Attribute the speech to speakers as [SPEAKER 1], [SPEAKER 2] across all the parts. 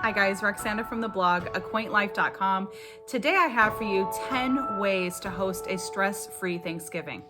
[SPEAKER 1] Hi guys, Roxana from the blog acquaintlife.com. Today I have for you 10 ways to host a stress-free Thanksgiving.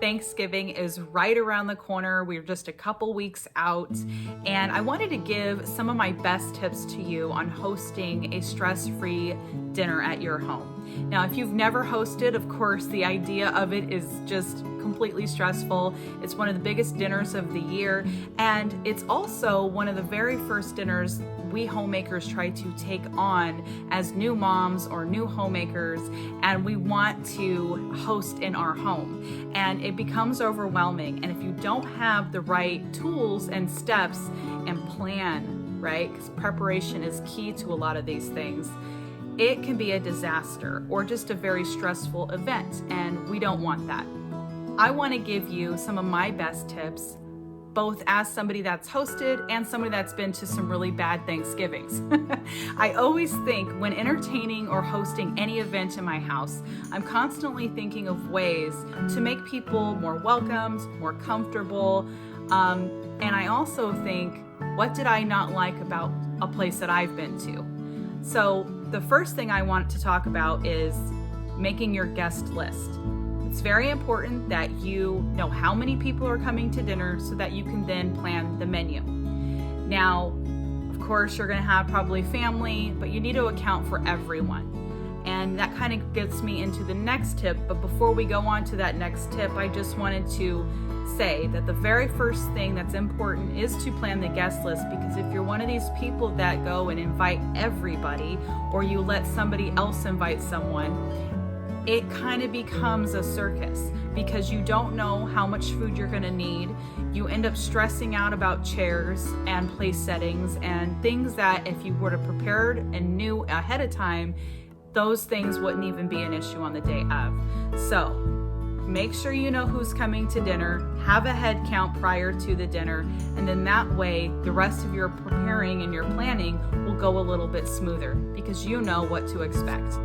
[SPEAKER 1] Thanksgiving is right around the corner. We're just a couple weeks out, and I wanted to give some of my best tips to you on hosting a stress-free dinner at your home. Now, if you've never hosted, of course, the idea of it is just completely stressful. It's one of the biggest dinners of the year, and it's also one of the very first dinners we homemakers try to take on as new moms or new homemakers, and we want to host in our home. And it becomes overwhelming, and if you don't have the right tools and steps and plan, right, because preparation is key to a lot of these things, it can be a disaster or just a very stressful event, and we don't want that. I want to give you some of my best tips, both as somebody that's hosted and somebody that's been to some really bad Thanksgivings. I always think when entertaining or hosting any event in my house, I'm constantly thinking of ways to make people more welcomed, more comfortable, and I also think, what did I not like about a place that I've been to? So the first thing I want to talk about is making your guest list. It's very important that you know how many people are coming to dinner so that you can then plan the menu. Now, of course, you're going to have probably family, but you need to account for everyone. And that kind of gets me into the next tip. But before we go on to that next tip, I just wanted to say that the very first thing that's important is to plan the guest list, because if you're one of these people that go and invite everybody, or you let somebody else invite someone, it kind of becomes a circus because you don't know how much food you're going to need. You end up stressing out about chairs and place settings and things that if you were to prepared and knew ahead of time, those things wouldn't even be an issue on the day of. So make sure you know who's coming to dinner, have a head count prior to the dinner, and then that way the rest of your preparing and your planning will go a little bit smoother because you know what to expect.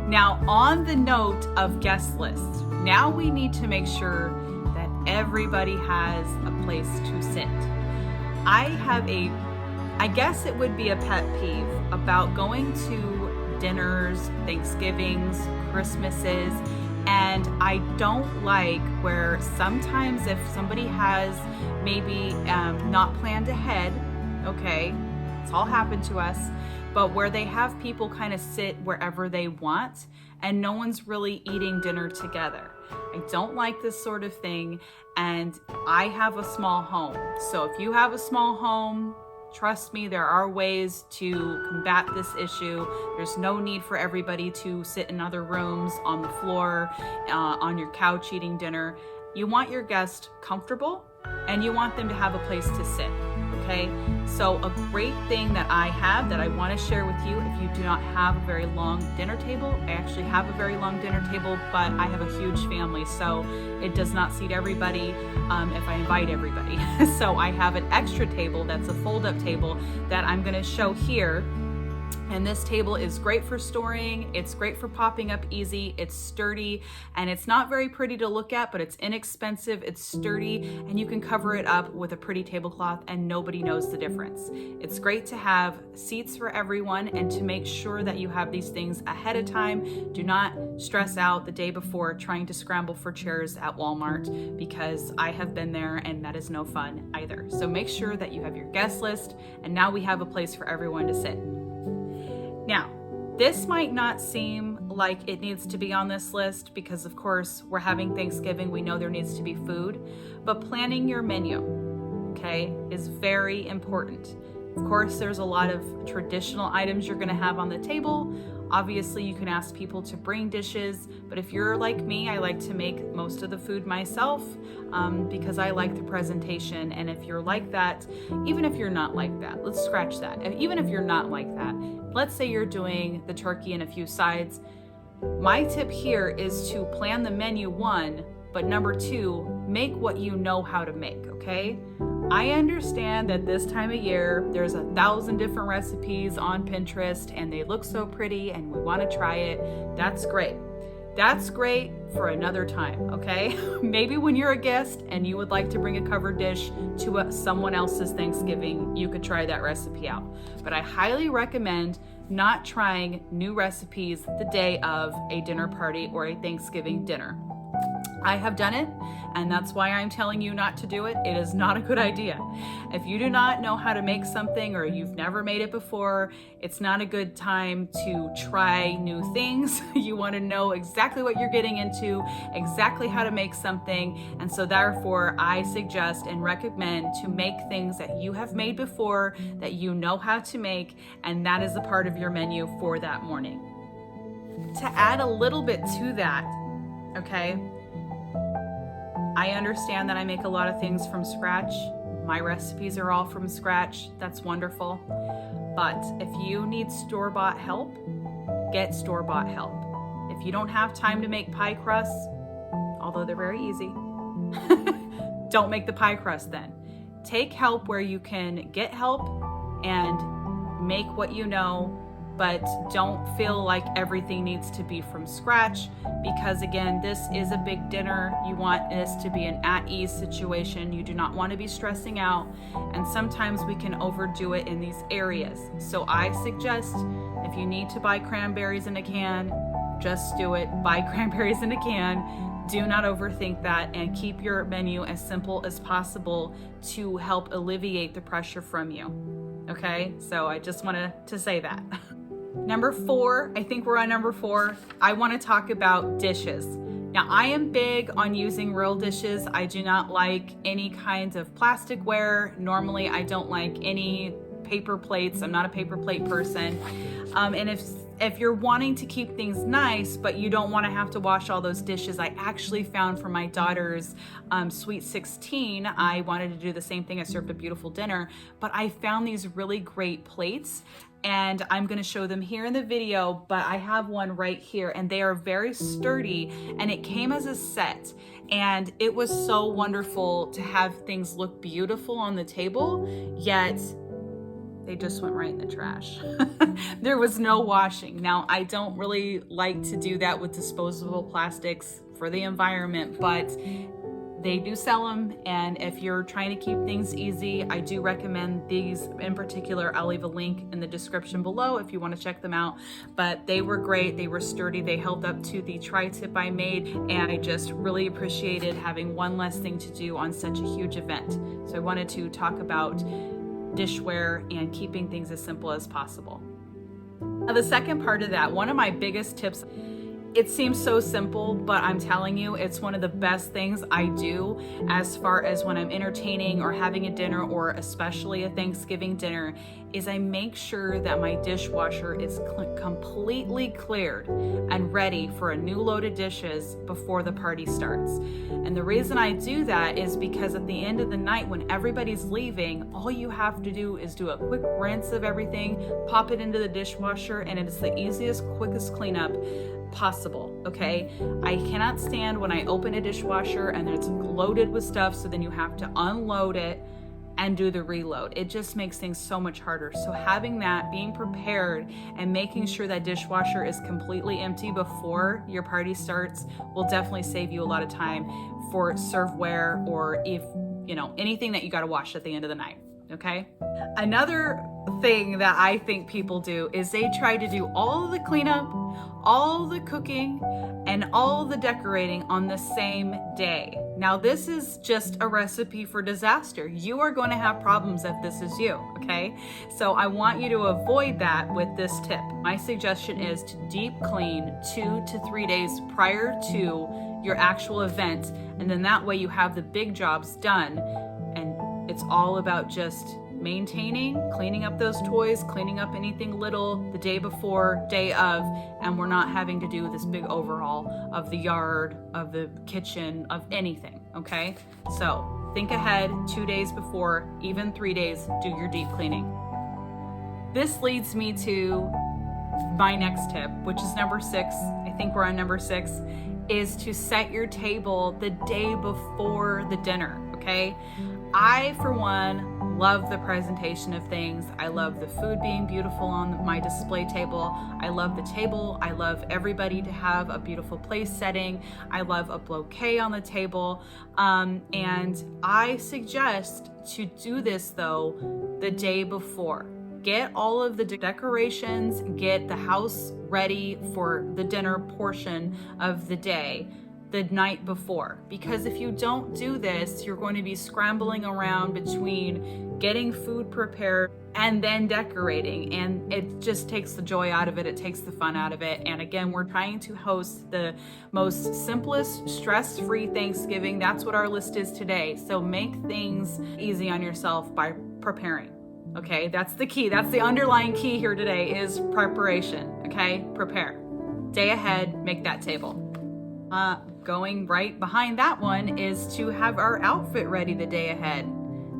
[SPEAKER 1] Now, on the note of guest lists, now we need to make sure that everybody has a place to sit. I guess it would be a pet peeve about going to dinners, Thanksgivings, Christmases, and I don't like where sometimes if somebody has maybe not planned ahead, okay, it's all happened to us, but where they have people kind of sit wherever they want and no one's really eating dinner together. I don't like this sort of thing, and I have a small home. So if you have a small home, trust me, there are ways to combat this issue. There's no need for everybody to sit in other rooms, on the floor, on your couch eating dinner. You want your guest comfortable and you want them to have a place to sit. Okay, so a great thing that I have that I want to share with you, if you do not have a very long dinner table, I actually have a very long dinner table, but I have a huge family, so it does not seat everybody if I invite everybody. So I have an extra table that's a fold-up table that I'm going to show here. And this table is great for storing, it's great for popping up easy, it's sturdy, and it's not very pretty to look at, but it's inexpensive, it's sturdy, and you can cover it up with a pretty tablecloth and nobody knows the difference. It's great to have seats for everyone and to make sure that you have these things ahead of time. Do not stress out the day before trying to scramble for chairs at Walmart, because I have been there and that is no fun either. So make sure that you have your guest list, and now we have a place for everyone to sit. Now, this might not seem like it needs to be on this list because, of course, we're having Thanksgiving. We know there needs to be food, but planning your menu, okay, is very important. Of course, there's a lot of traditional items you're going to have on the table. Obviously, you can ask people to bring dishes, but if you're like me, I like to make most of the food myself because I like the presentation. And if you're like that, even if you're not like that, let's scratch that. Even if you're not like that, let's say you're doing the turkey and a few sides. My tip here is to plan the menu, one, but number two, make what you know how to make, okay? I understand that this time of year, there's 1,000 different recipes on Pinterest and they look so pretty and we want to try it. That's great. That's great for another time, okay? Maybe when you're a guest and you would like to bring a covered dish to someone else's Thanksgiving, you could try that recipe out. But I highly recommend not trying new recipes the day of a dinner party or a Thanksgiving dinner. I have done it, and that's why I'm telling you not to do it. It is not a good idea. If you do not know how to make something or you've never made it before, it's not a good time to try new things. You want to know exactly what you're getting into, exactly how to make something. And so therefore, I suggest and recommend to make things that you have made before, that you know how to make, and that is a part of your menu for that morning. To add a little bit to that, okay? I understand that I make a lot of things from scratch. My recipes are all from scratch. That's wonderful. But if you need store-bought help, get store-bought help. If you don't have time to make pie crusts, although they're very easy, don't make the pie crust then. Take help where you can get help and make what you know, but don't feel like everything needs to be from scratch, because again, this is a big dinner. You want this to be an at-ease situation. You do not want to be stressing out, and sometimes we can overdo it in these areas. So I suggest, if you need to buy cranberries in a can, just do it. Buy cranberries in a can. Do not overthink that, and keep your menu as simple as possible to help alleviate the pressure from you. Okay, so I just wanted to say that. Number 4, I think we're on number 4. I want to talk about dishes. Now, I am big on using real dishes. I do not like any kinds of plasticware. Normally, I don't like any paper plates. I'm not a paper plate person. And if you're wanting to keep things nice, but you don't want to have to wash all those dishes, I actually found for my daughter's Sweet 16, I wanted to do the same thing. I served a beautiful dinner, but I found these really great plates, and I'm going to show them here in the video, but I have one right here, and they are very sturdy, and it came as a set, and it was so wonderful to have things look beautiful on the table, yet they just went right in the trash. There was no washing. Now, I don't really like to do that with disposable plastics for the environment, but they do sell them, and if you're trying to keep things easy, I do recommend these in particular. I'll leave a link in the description below if you want to check them out, but they were great. They were sturdy. They held up to the tri-tip I made, and I just really appreciated having one less thing to do on such a huge event. So I wanted to talk about dishware and keeping things as simple as possible. Now, the second part of that, one of my biggest tips, it seems so simple, but I'm telling you, it's one of the best things I do as far as when I'm entertaining or having a dinner, or especially a Thanksgiving dinner, is I make sure that my dishwasher is completely cleared and ready for a new load of dishes before the party starts. And the reason I do that is because at the end of the night, when everybody's leaving, all you have to do is do a quick rinse of everything, pop it into the dishwasher, and it is the easiest, quickest cleanup possible, okay? I cannot stand when I open a dishwasher and it's loaded with stuff, so then you have to unload it and do the reload. It just makes things so much harder. So having that, being prepared, and making sure that dishwasher is completely empty before your party starts will definitely save you a lot of time for serveware, or if, you know, anything that you gotta wash at the end of the night, okay? Another thing that I think people do is they try to do all of the cleanup, all the cooking, and all the decorating on the same day. Now, this is just a recipe for disaster. You are going to have problems if this is you, okay? So I want you to avoid that with this tip. My suggestion is to deep clean 2 to 3 days prior to your actual event, and then that way you have the big jobs done, and it's all about just maintaining, cleaning up those toys, cleaning up anything little the day before, day of, and we're not having to do this big overhaul of the yard, of the kitchen, of anything, okay? So think ahead, 2 days before, even 3 days, do your deep cleaning. This leads me to my next tip, which is number 6. I think we're on number 6. is to set your table the day before the dinner, okay? I, for one, love the presentation of things. I love the food being beautiful on my display table. I love the table. I love everybody to have a beautiful place setting. I love a bouquet on the table. And I suggest to do this though the day before. Get all of the decorations, get the house ready for the dinner portion of the day the night before, because if you don't do this, you're going to be scrambling around between getting food prepared and then decorating, and it just takes the joy out of it. It takes the fun out of it. And again, we're trying to host the most simplest, stress-free Thanksgiving. That's what our list is today. So make things easy on yourself by preparing. Okay, that's the key. That's the underlying key here today is preparation. Okay, prepare. Day ahead, make that table. Going right behind that one is to have our outfit ready the day ahead.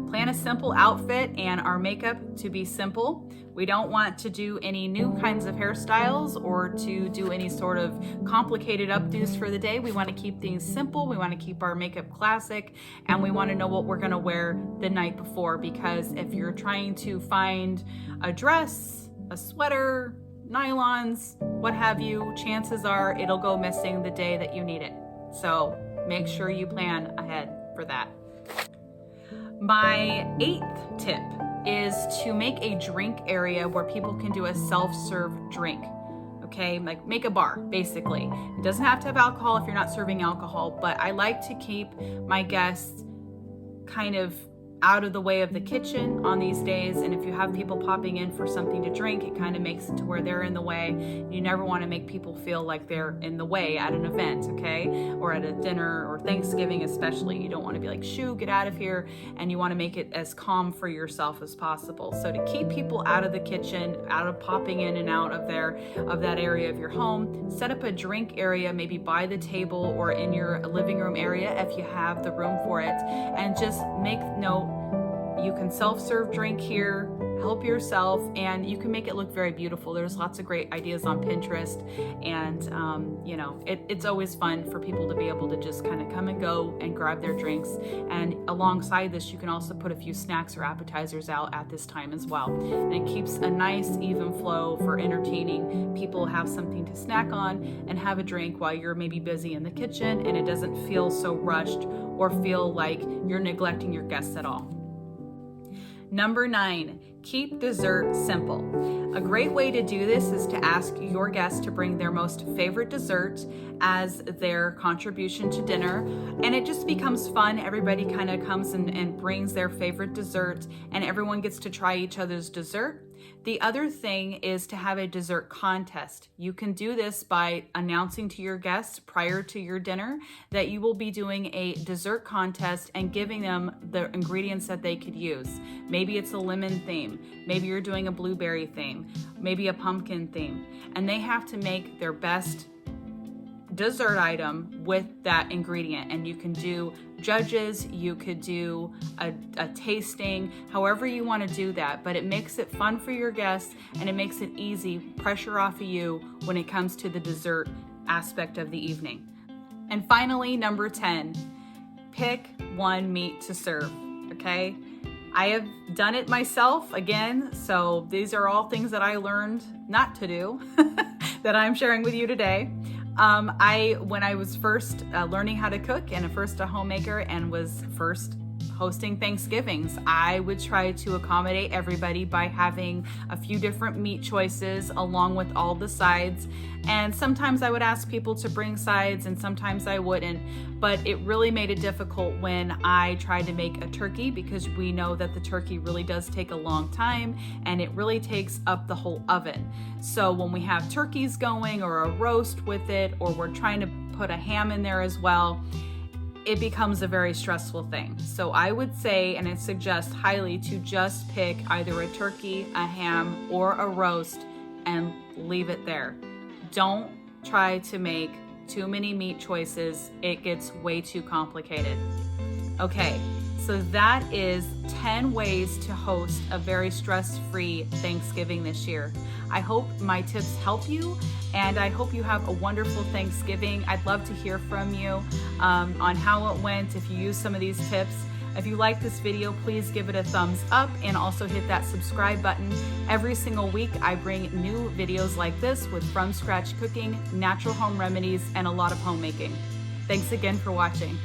[SPEAKER 1] Plan a simple outfit and our makeup to be simple. We don't want to do any new kinds of hairstyles or to do any sort of complicated updos for the day. We want to keep things simple. We want to keep our makeup classic, and we want to know what we're going to wear the night before, because if you're trying to find a dress, a sweater, nylons, what have you, chances are it'll go missing the day that you need it. So make sure you plan ahead for that. My 8th tip is to make a drink area where people can do a self-serve drink. Okay, like make a bar, basically. It doesn't have to have alcohol if you're not serving alcohol, but I like to keep my guests kind of out of the way of the kitchen on these days. And if you have people popping in for something to drink, it kind of makes it to where they're in the way. You never want to make people feel like they're in the way at an event, okay? Or at a dinner or Thanksgiving especially. You don't want to be like, shoo, get out of here. And you want to make it as calm for yourself as possible. So to keep people out of the kitchen, out of popping in and out of that area of your home, set up a drink area maybe by the table or in your living room area if you have the room for it. And just make note, you can self-serve drink here, help yourself, and you can make it look very beautiful. There's lots of great ideas on Pinterest, and it's always fun for people to be able to just kind of come and go and grab their drinks. And alongside this, you can also put a few snacks or appetizers out at this time as well. And it keeps a nice even flow for entertaining. People have something to snack on and have a drink while you're maybe busy in the kitchen, and it doesn't feel so rushed or feel like you're neglecting your guests at all. Number 9, keep dessert simple. A great way to do this is to ask your guests to bring their most favorite dessert as their contribution to dinner, and it just becomes fun. Everybody kind of comes and brings their favorite dessert, and everyone gets to try each other's dessert. The other thing is to have a dessert contest. You can do this by announcing to your guests prior to your dinner that you will be doing a dessert contest and giving them the ingredients that they could use. Maybe it's a lemon theme. Maybe you're doing a blueberry theme. Maybe a pumpkin theme. And they have to make their best dessert item with that ingredient, and you can do judges, you could do a tasting, however you want to do that, but it makes it fun for your guests and it makes it easy, pressure off of you when it comes to the dessert aspect of the evening. And finally, number 10, pick one meat to serve, okay? I have done it myself again, so these are all things that I learned not to do that I'm sharing with you today. When I was first learning how to cook and first a homemaker and was first hosting Thanksgivings, I would try to accommodate everybody by having a few different meat choices along with all the sides. And sometimes I would ask people to bring sides and sometimes I wouldn't, but it really made it difficult when I tried to make a turkey, because we know that the turkey really does take a long time and it really takes up the whole oven. So when we have turkeys going or a roast with it, or we're trying to put a ham in there as well, it becomes a very stressful thing. So I would say, and I suggest highly, to just pick either a turkey, a ham, or a roast and leave it there. Don't try to make too many meat choices. It gets way too complicated. Okay, so that is 10 ways to host a very stress-free Thanksgiving this year. I hope my tips help you, and I hope you have a wonderful Thanksgiving. I'd love to hear from you on how it went, if you use some of these tips. If you like this video, please give it a thumbs up and also hit that subscribe button. Every single week, I bring new videos like this with from scratch cooking, natural home remedies, and a lot of homemaking. Thanks again for watching.